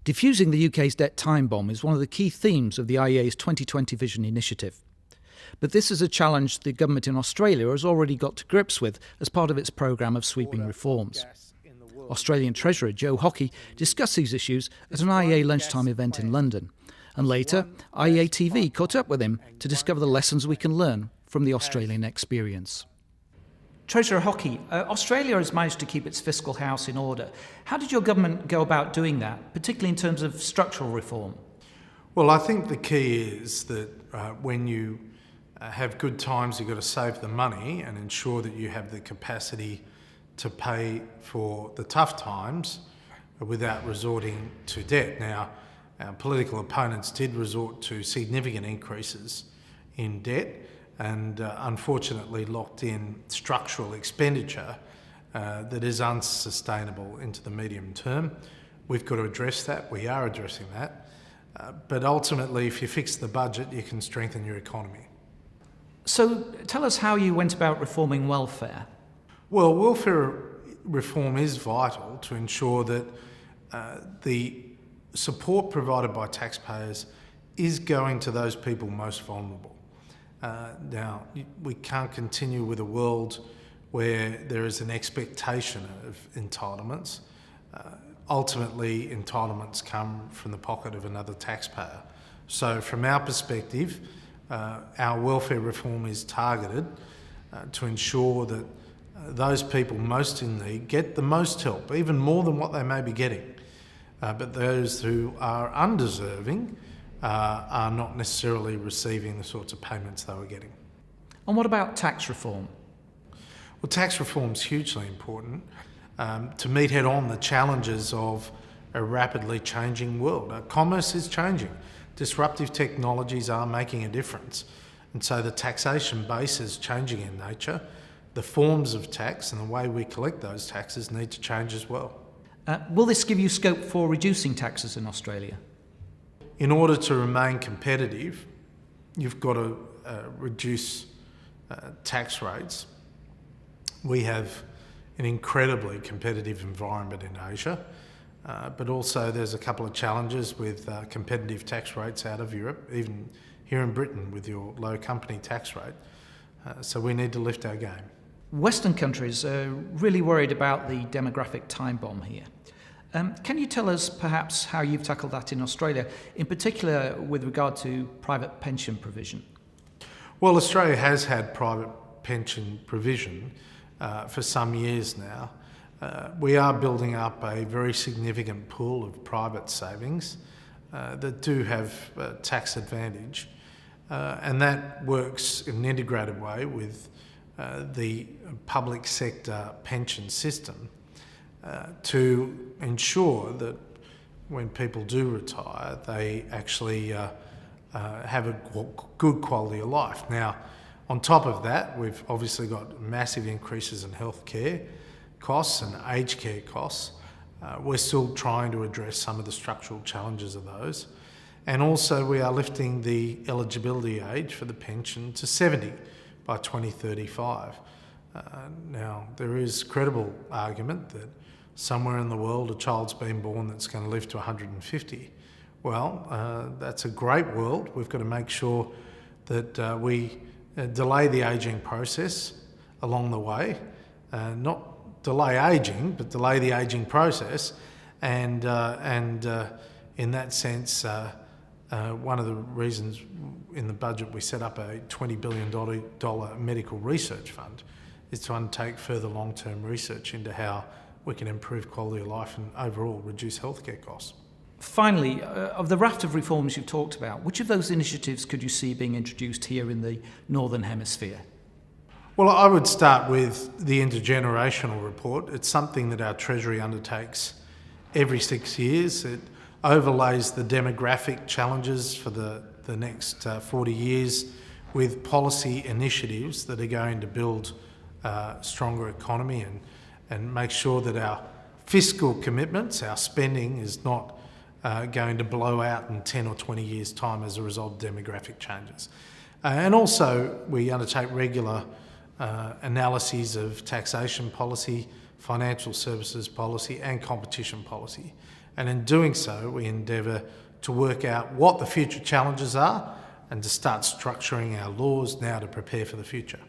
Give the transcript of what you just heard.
Diffusing the UK's debt time bomb is one of the key themes of the IEA's 2020 Vision Initiative. But this is a challenge the government in Australia has already got to grips with as part of its programme of sweeping reforms. Australian Treasurer Joe Hockey discussed these issues at an IEA lunchtime event in London. And later, ieaTV caught up with him to discover the lessons we can learn from the Australian experience. Treasurer Hockey, Australia has managed to keep its fiscal house in order. How did your government go about doing that, particularly in terms of structural reform? Well, I think the key is that when you have good times, you've got to save the money and ensure that you have the capacity to pay for the tough times without resorting to debt. Now, our political opponents did resort to significant increases in debt and unfortunately locked in structural expenditure that is unsustainable into the medium term. We've got to address that. We are addressing that. But ultimately, if you fix the budget, you can strengthen your economy. So tell us how you went about reforming welfare. Well, welfare reform is vital to ensure that the support provided by taxpayers is going to those people most vulnerable. Now, we can't continue with a world where there is an expectation of entitlements. Ultimately, entitlements come from the pocket of another taxpayer. So from our perspective, our welfare reform is targeted to ensure that those people most in need get the most help, even more than what they may be getting. But those who are undeserving are not necessarily receiving the sorts of payments they were getting. And what about tax reform? Well, tax reform is hugely important to meet head-on the challenges of a rapidly changing world. Commerce is changing. Disruptive technologies are making a difference. And so the taxation base is changing in nature. The forms of tax and the way we collect those taxes need to change as well. Will this give you scope for reducing taxes in Australia? In order to remain competitive, you've got to reduce tax rates. We have an incredibly competitive environment in Asia, but also there's a couple of challenges with competitive tax rates out of Europe, even here in Britain with your low company tax rate. So we need to lift our game. Western countries are really worried about the demographic time bomb here. Can you tell us perhaps how you've tackled that in Australia, in particular with regard to private pension provision? Well, Australia has had private pension provision for some years now. We are building up a very significant pool of private savings that do have tax advantage, and that works in an integrated way with the public sector pension system to ensure that when people do retire, they actually have a good quality of life. Now, on top of that, we've obviously got massive increases in healthcare costs and aged care costs. We're still trying to address some of the structural challenges of those. And also we are lifting the eligibility age for the pension to 70 by 2035. Now, there is credible argument that somewhere in the world a child's been born that's going to live to 150. Well, that's a great world. We've got to make sure that we delay the ageing process along the way, not delay ageing, but delay the ageing process. And in that sense, one of the reasons in the budget we set up a $20 billion medical research fund is to undertake further long-term research into how we can improve quality of life and overall reduce healthcare costs. Finally, of the raft of reforms you've talked about, which of those initiatives could you see being introduced here in the Northern Hemisphere? Well, I would start with the Intergenerational report. It's something that our Treasury undertakes every 6 years. It overlays the demographic challenges for the next 40 years with policy initiatives that are going to build a stronger economy and make sure that our fiscal commitments, our spending, is not going to blow out in 10 or 20 years' time as a result of demographic changes. And also, we undertake regular analyses of taxation policy, financial services policy and competition policy. And in doing so, we endeavour to work out what the future challenges are and to start structuring our laws now to prepare for the future.